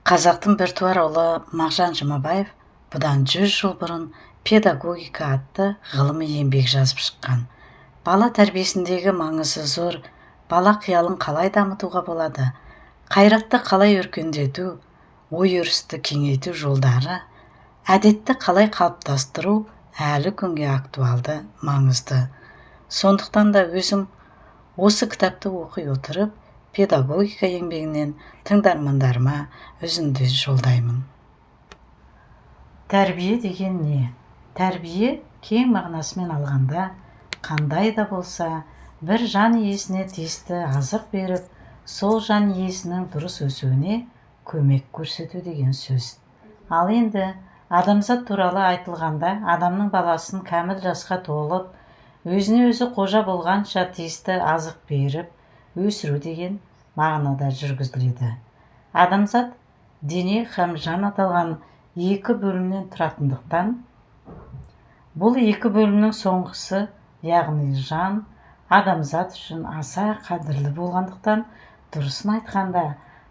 Қазақтың біртуар ұлы Мағжан Жұмабаев бұдан 100 жыл бұрын педагогика атты ғылыми еңбек жазып шыққан. Бала тәрбиесіндегі маңызы зор, бала қиялын қалай дамытуға болады, қайратты қалай өркендету, ой-өрісті кеңейту жолдары, әдетті қалай қалыптастыру әлі күнге актуалды, маңызды. Сондықтан да өзім осы кітапты оқи отырып, педагогика еңбегінен тыңдармандарыма үзінді жолдаймын. Тәрбие деген не? Тәрбие кең мағынасымен алғанда, қандай да болса, бір жан иесіне тиісті азық беріп, сол жан иесінің дұрыс өсуіне көмек көрсету деген сөз. Ал енді адамзат туралы айтылғанда, адамның баласын кәміл жасқа толып, өзіне өзі қожа болғанша тиісті азық беріп, өсіру деген мағынада жүргізіледі. Адамзат дене һәм жан аталған екі бөлімнен тұратындықтан, бұл екі бөлімнің соңғысы, яғни жан, адамзат үшін аса қадірлі болғандықтан, дұрысын айтқанда,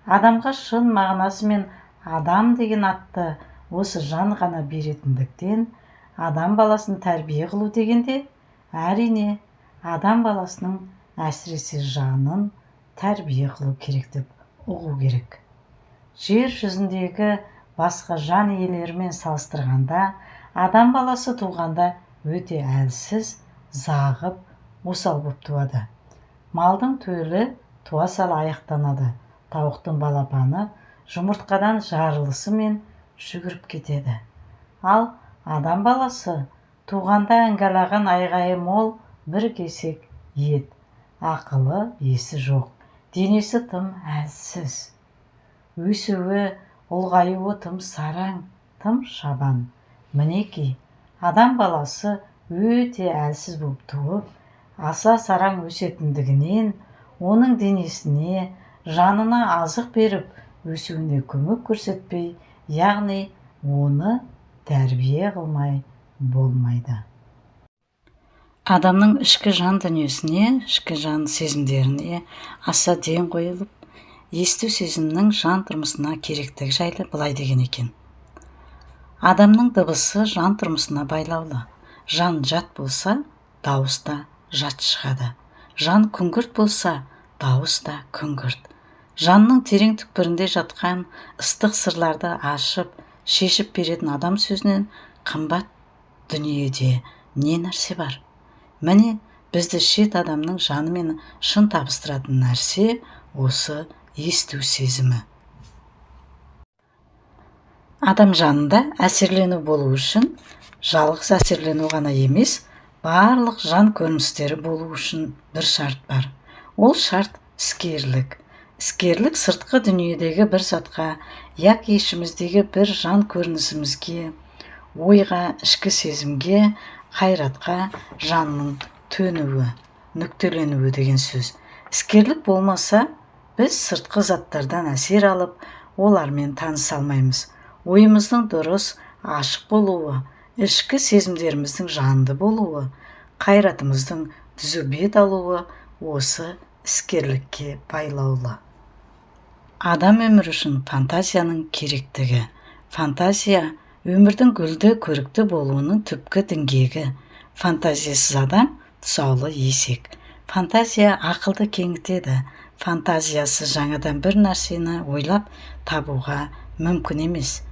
адамға шын мағынасымен адам деген атты осы жан ғана беретіндіктен, адам баласын тәрбие қылу дегенде, әрине, адам баласының әсіресе жанын тәрбие қылу керек деп ұғу керек. Жер жүзіндегі басқа жан иелерімен салыстырғанда, адам баласы туғанда өте әлсіз, зағып, осал болып туады. Малдың төлі туа сала аяқтанады, тауықтың балапаны жұмыртқадан жарылысымен жүгіріп кетеді. Ал адам баласы туғанда іңгәлаған айғайы мол бір кесек ет, ақылы есі жоқ, денесі тым әлсіз, өсуі, ұлғаюы тым сараң, тым шабан. Мінеки, адам баласы өте әлсіз болып туып, аса сараң өсетіндігінен, оның денесіне, жанына азық беріп, өсуіне көмек көрсетпей, яғни оны тәрбие қылмай болмайды. Адамның ішкі жан дүниесіне, ішкі жан сезімдеріне аса ден қойылып, есту сезімнің жан тұрмысына керектігі жайлы былай деген екен. Адамның дыбысы жан тұрмысына байлаулы. Жан жат болса, дауыс та жат шығады. Жан күңгірт болса, дауыс та күңгірт. Жанның терең түкпірінде жатқан ыстық сырларды ашып, шешіп беретін адам сөзінен қымбат дүниеде не нәрсе бар? Міне, бізді шет адамның жанымен шын табыстыратын нәрсе осы есту сезімі. Адам жанында әсерлену болу үшін, жалғыз әсерлену ғана емес, барлық жан көріністері болу үшін бір шарт бар. Ол шарт іскерлік. Іскерлік сыртқы дүниедегі бір затқа, яки ішіміздегі бір жан көрінісімізге, ойға, ішкі сезімге, қайратқа жанның төнуі, нүктеленуі деген сөз. Іскерлік болмаса, біз сыртқы заттардан әсер алып, олармен таныса алмаймыз. Ойымыздың дұрыс, ашық болуы, ішкі сезімдеріміздің жанды болуы, қайратымыздың түзу бет алуы осы іскерлікке байлаулы. Адам өмір үшін фантазияның керектігі. Фантазия өмірдің гүлді көрікті болуының түпкі діңгегі. Фантазиясыз адам тұсаулы есек. Фантазия ақылды кеңітеді. Фантазиясыз жаңадан бір нәрсені ойлап табуға мүмкін емес.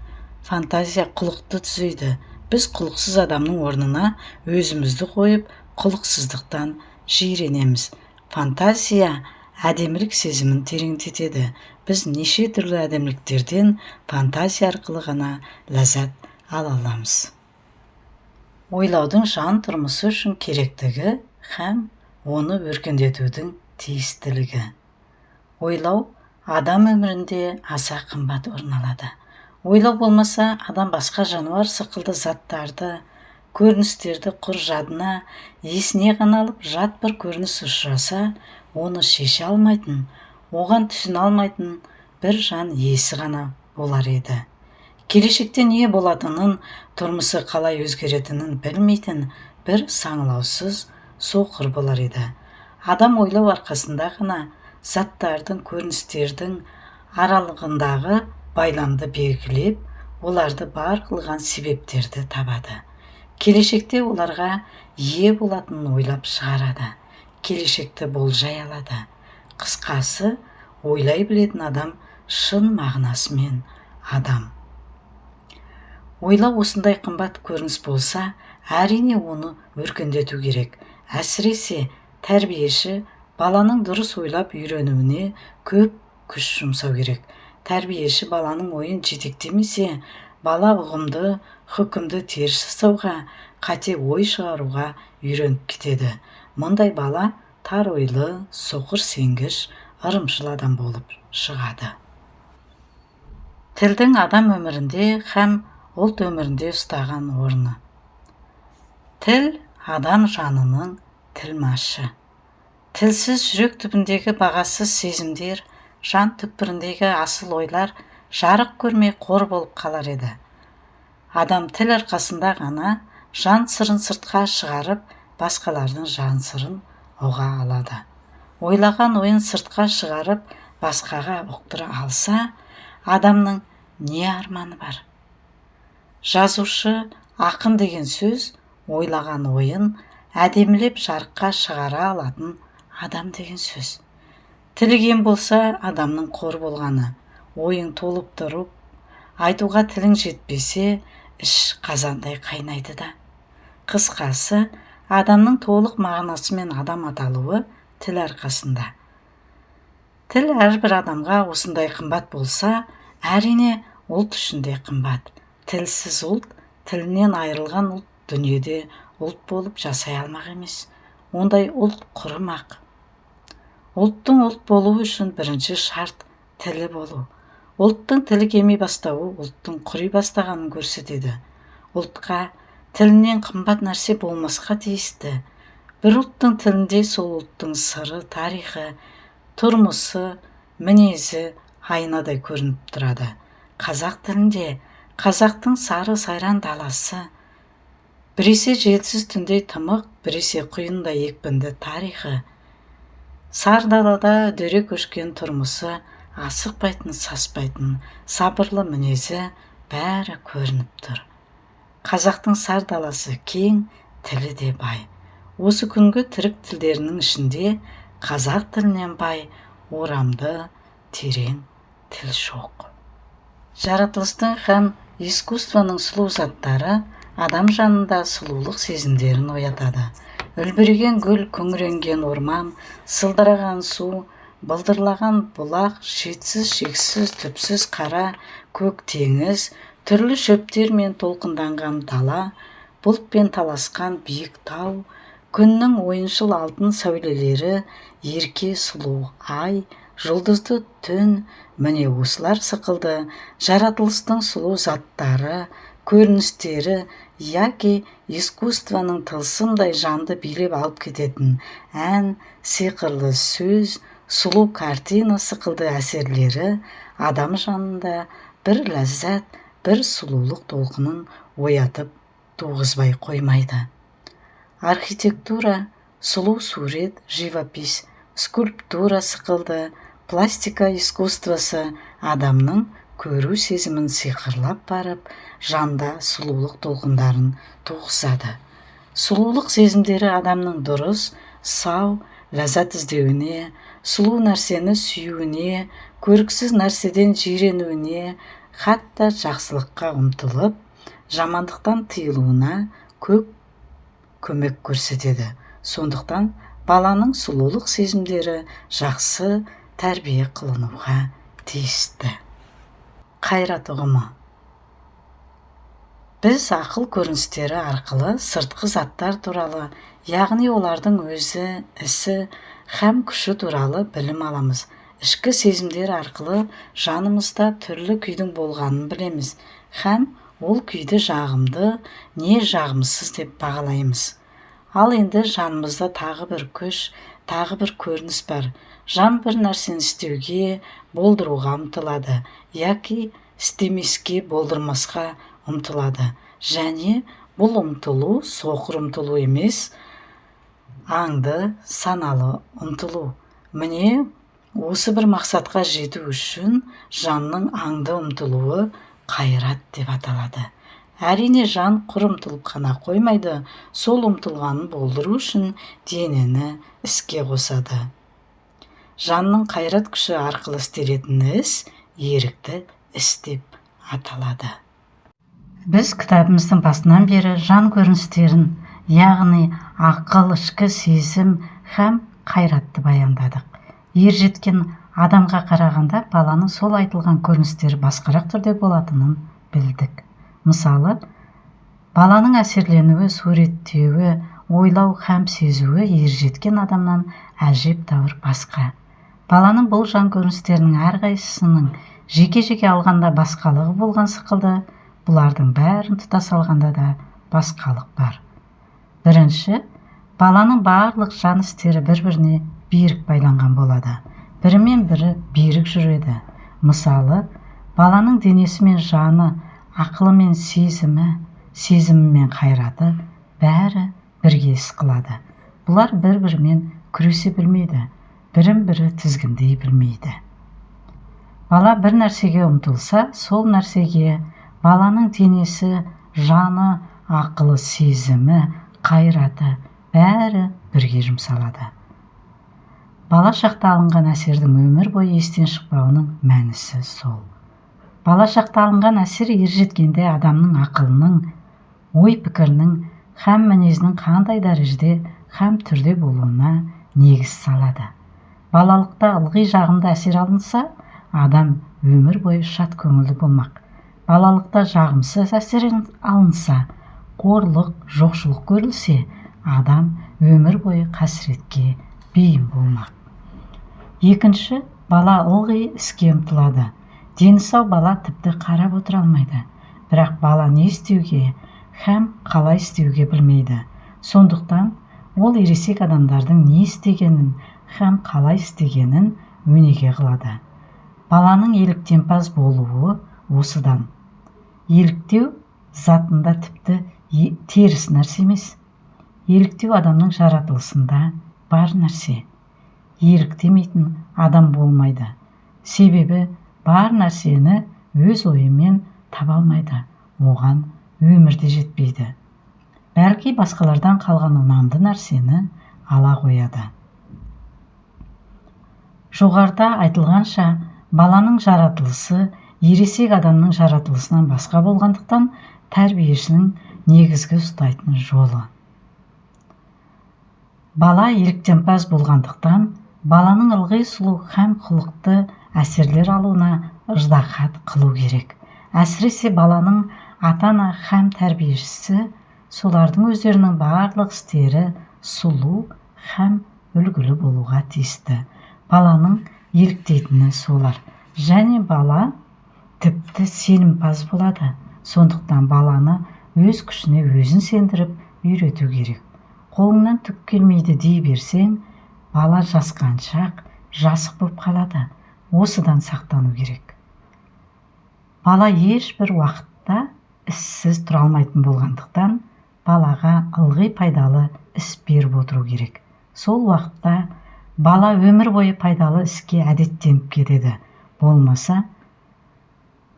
Фантазия құлықты түзейді. Біз құлықсыз адамның орнына өзімізді қойып, құлықсыздықтан жиренеміз. Фантазия әдемілік сезімін тереңдетеді. Біз неше түрлі әдеміліктерден фантазия арқылы ғана ләззат ала аламыз. Ойлаудың жан тұрмысы үшін керектігі һәм оны өркендетудің тиістілігі. Ойлау адам өмірінде аса қымбат орын алады. Ойлау болмаса, адам басқа жануар сықылды заттарды, көріністерді құр жадына, есіне ғана алып, жат бір көрініс ұшыраса, оны шеше алмайтын, оған түсіне алмайтын бір жан иесі ғана болар еді. Келешекте не болатынын, тұрмысы қалай өзгеретінін білмейтін бір саңылаусыз соқыр болар еді. Адам ойлау арқасында ғана заттардың, көріністердің аралығындағы байламды белгілеп, оларды бар қылған себептерді табады. Келешекте оларға ие болатынын ойлап шығарады. Келешекті болжай алады. Қысқасы, ойлай білетін адам шын мағынасымен адам. Ойлау осындай қымбат көрініс болса, әрине оны өркендету керек. Әсіресе тәрбиеші баланың дұрыс ойлап үйренуіне көп күш жұмсау керек. Тәрбиеші баланың ойын жетектемесе, бала ұғымды, хүкімді теріс жасауға, қате ой шығаруға үйреніп кетеді. Мұндай бала тар ойлы, соқыр сенгіш, ырымшыл адам болып шығады. Тілдің адам өмірінде һәм ұлт өмірінде ұстаған орны. Тіл адам жанының тілмашы. Тілсіз жүрек түбіндегі бағасыз сезімдер, жан түкпіріндегі асыл ойлар жарық көрмей қор болып қалар еді. Адам тіл арқасында ғана жан сырын сыртқа шығарып, басқалардың жан сырын ұға алады. Ойлаған ойын сыртқа шығарып, басқаға ұқтыра алса, адамның не арманы бар? Жазушы, ақын деген сөз ойлаған ойын әдемілеп жарыққа шығара алатын адам деген сөз. Тілеген болса, адамның қор болғаны, ойың толып тұрып, айтуға тілің жетпесе, іш қазандай қайнайды да. Қысқасы, адамның толық мағынасымен адам аталуы тіл арқасында. Тіл әрбір адамға осындай қымбат болса, әрине ұлт үшін де қымбат. Тілсіз ұлт, тілінен айырылған ұлт дүниеде ұлт болып жасай алмақ емес. Ондай ұлт құрымақ. Ұлттың ұлт болуы үшін бірінші шарт тілі болу. Ұлттың тілі кемей бастауы ұлттың құри бастағанын көрсетеді. Ұлтқа тілінен қымбат нәрсе болмасқа тиісті. Бір ұлттың тілінде сол ұлттың сыры, тарихы, тұрмысы, мінезі айнадай көрініп тұрады. Қазақ тілінде қазақтың сары сайран даласы, біресе желсіз түнде тымық, біресе құйындай екпінді тарихы, сар далада үдере көшкен тұрмысы, асықпайтын, саспайтын, сабырлы мінезі бәрі көрініп тұр. Қазақтың сар даласы кең, тілі де бай. Осы күнгі тірік тілдерінің ішінде қазақ тілінен бай, орамды, терең тіл жоқ. Жаратылыстың һәм искусствоның сұлу заттары адам жанында сұлулық сезімдерін оятады. Үлбіреген гүл, күңіренген орман, сылдыраған су, былдырлаған бұлақ, шетсіз, шексіз, түпсіз қара, көк теңіз, түрлі шөптер мен толқынданған дала, бұлтпен таласқан биік тау, күннің ойыншыл алтын сәулелері, ерке сұлу ай, жұлдызды түн, міне осылар сықылды жаратылыстың сұлу заттары, көріністері, яки искусствоның тылсымдай жанды билеп алып кететін ән, сиқырлы сөз, сұлу картина сықылды әсерлері адам жанында бір ләззат, бір сұлулық толқынын оятып туғызбай қоймайды. Архитектура, сұлу сурет, живопись, скульптура сықылды, пластика искусствосы адамның көру сезімін сиқырлап барып, жанда сұлулық толқындарын туғызады. Сұлулық сезімдері адамның дұрыс, сау, ләззат іздеуіне, сұлу нәрсені сүюіне, көріксіз нәрседен жиренуіне, хатта жақсылыққа ұмтылып, жамандықтан тыйылуына көп көмек көрсетеді. Сондықтан баланың сұлулық сезімдері жақсы тәрбие қылынуға тиісті. Қайрат ұғымы. Біз ақыл көріністері арқылы сыртқы заттар туралы, яғни олардың өзі, ісі, һәм күші туралы білім аламыз. Ішкі сезімдер арқылы жанымызда түрлі күйдің болғанын білеміз, һәм ол күйді жағымды, не жағымсыз деп бағалаймыз. Ал енді жанымызда тағы бір күш, тағы бір көрініс бар. Жан бір нәрсені істеуге, болдыруға ұмтылады, яки істемеске, болдырмасқа ұмтылады. Және бұл ұмтылу соқыр ұмтылу емес, аңды, саналы ұмтылу. Міне Осы бір мақсатқа жету үшін жанның аңды ұмтылуы қайрат деп аталады. Әрине, жан құр ұмтылып қана қоймайды, сол ұмтылғанын болдыру үшін денені іске қосады. Жанның қайрат күші арқылы істелетін іс ерікті іс деп аталады. Біз кітабымыздың басынан бері жан көріністерін, яғни ақыл, ішкі сезім һәм қайратты баяндадық. Ержеткен адамға қарағанда баланың сол айтылған көріністері басқарақ түрде болатынын білдік. Мысалы, баланың әсерленуі, суреттеуі, ойлау һәм сезуі ержеткен адамнан әжептәуір басқа. Баланың бұл жан көріністерінің әрқайсысының жеке-жеке алғанда басқалығы болған сықылды, бұлардың бәрін тұтас алғанда да басқалық бар. Бірінші, баланың барлық жан істері бір-біріне берік байланған болады. Бірімен бірі берік жүреді. Мысалы, баланың денесі мен жаны, ақылы мен сезімі, сезімі мен қайраты бәрі бірге іс қылады. Бұлар бір-бірімен күресе білмейді, бірін-бірі тізгіндей білмейді. Бала бір нәрсеге ұмтылса, сол нәрсеге баланың денесі, жаны, ақылы, сезімі, қайраты бәрі бірге жұмсалады. Бала шақта алынған әсердің өмір бойы естен шықпауының мәнісі сол. Бала шақта алынған әсер ержеткенде адамның ақылының, ой-пікірінің һәм мінезінің қандай дәрежеде һәм түрде болуына негіз салады. Балалықта ылғи жағымды әсер алынса, адам өмір бойы шат көңілді болмақ. Балалықта жағымсыз әсер алынса, қорлық, жоқшылық көрілсе, адам өмір бойы қасіретке бейім болмақ. Екінші, бала ылғи іске ұмтылады. Дені сау бала тіпті қарап отыра алмайды. Бірақ бала не істеуге һәм қалай істеуге білмейді. Сондықтан ол ересек адамдардың не істегенін һәм қалай істегенін өнеге қылады. Баланың еліктемпаз болуы осыдан. Еліктеу затында тіпті теріс нәрсе емес. Еліктеу адамның жаратылысында бар нәрсе. Еліктемейтін адам болмайды. Себебі бар нәрсені өз ойымен таба алмайды. Оған өмірде жетпейді. Бәлки басқалардан қалған ұнамды нәрсені ала қояды. Жоғарыда айтылғанша, баланың жаратылысы ересек адамның жаратылысынан басқа болғандықтан тәрбиешінің негізгі ұстайтын жолы. Бала еліктемпаз болғандықтан баланың ылғи сұлу һәм құлықты әсерлер алуына ыждағат қылу керек. Әсіресе баланың ата-ана һәм тәрбиешісі солардың өздерінің барлық істері сұлу һәм үлгілі болуға тиісті. Баланың еліктейтіні солар. Және бала тіпті сенімпаз болады. Сондықтан баланы өз күшіне өзін сендіріп үйрету керек. Қолыңнан түк келмейді дей берсең, бала жасқаншақ, жасық болып қалады. Осыдан сақтану керек. Бала ешбір уақытта іссіз тұра алмайтын болғандықтан, балаға ылғи пайдалы іс беріп отыру керек. Сол уақытта бала өмір бойы пайдалы іске әдеттеніп кетеді. Болмаса,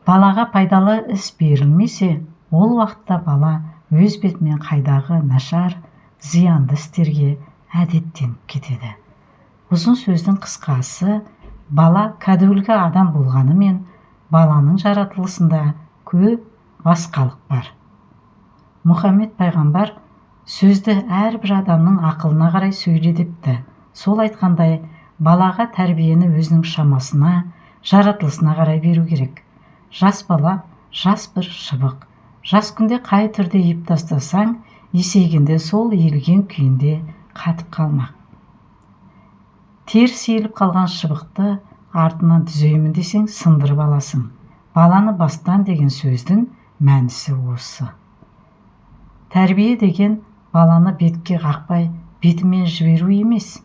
балаға пайдалы іс берілмесе, ол уақытта бала өз бетімен қайдағы нашар, зиянды істерге әдеттеніп кетеді. Ұзын сөздің қысқасы, бала кәдуілгі адам болғанымен, баланың жаратылысында көп басқалық бар. Мұхаммед пайғамбар сөзді әрбір адамның ақылына қарай сөйле депті. Сол айтқандай, балаға тәрбиені өзінің шамасына, жаратылысына қарай беру керек. Жас бала, жас бір шыбық. Жас күнде қай түрде еп тастасаң, есейгенде сол иілген күйінде қатып қалмақ. Теріс иіліп қалған шыбықты артынан түзеймін десең, сындырып аласың. Баланы бастан деген сөздің мәнісі осы. Тәрбие деген баланы бетке қақпай, бетімен жіберу емес.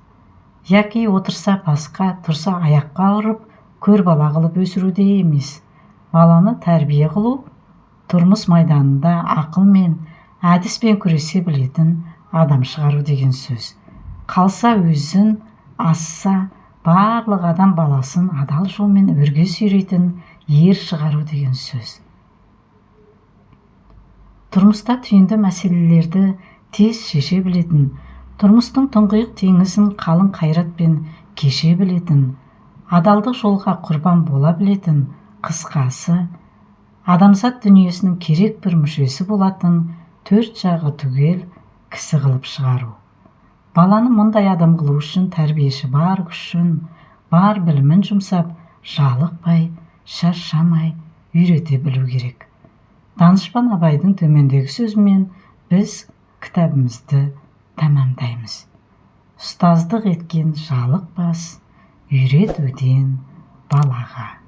Яки отырса басқа, тұрса аяққа ұрып, көр бала қылып өсіруде емес. Баланы тәрбие қылу, тұрмыс майданында ақылмен, әдіспен күресе білетін адам шығару деген сөз. Қалса өзін, асса барлық адам баласын адал жолмен өрге сүйрейтін ер шығару деген сөз. Тұрмыста түйінді мәселелерді тез шеше білетін, тұрмыстың тұңғиық теңізін қалың қайратпен кеше білетін, адалдық жолға құрбан бола білетін, қысқасы, адамзат дүниесінің керек бір мүшесі болатын төрт жағы түгел кісі қылып шығару. Баланы мұндай адам қылу үшін тәрбиеші бар күшін, бар білімін жұмсап, жалықпай, шаршамай үйрете білу керек. Данышпан Абайдың төмендегі сөзімен біз кітабымызды тәмамдаймыз. Ұстаздық еткен жалықпас, үйретуден балаға.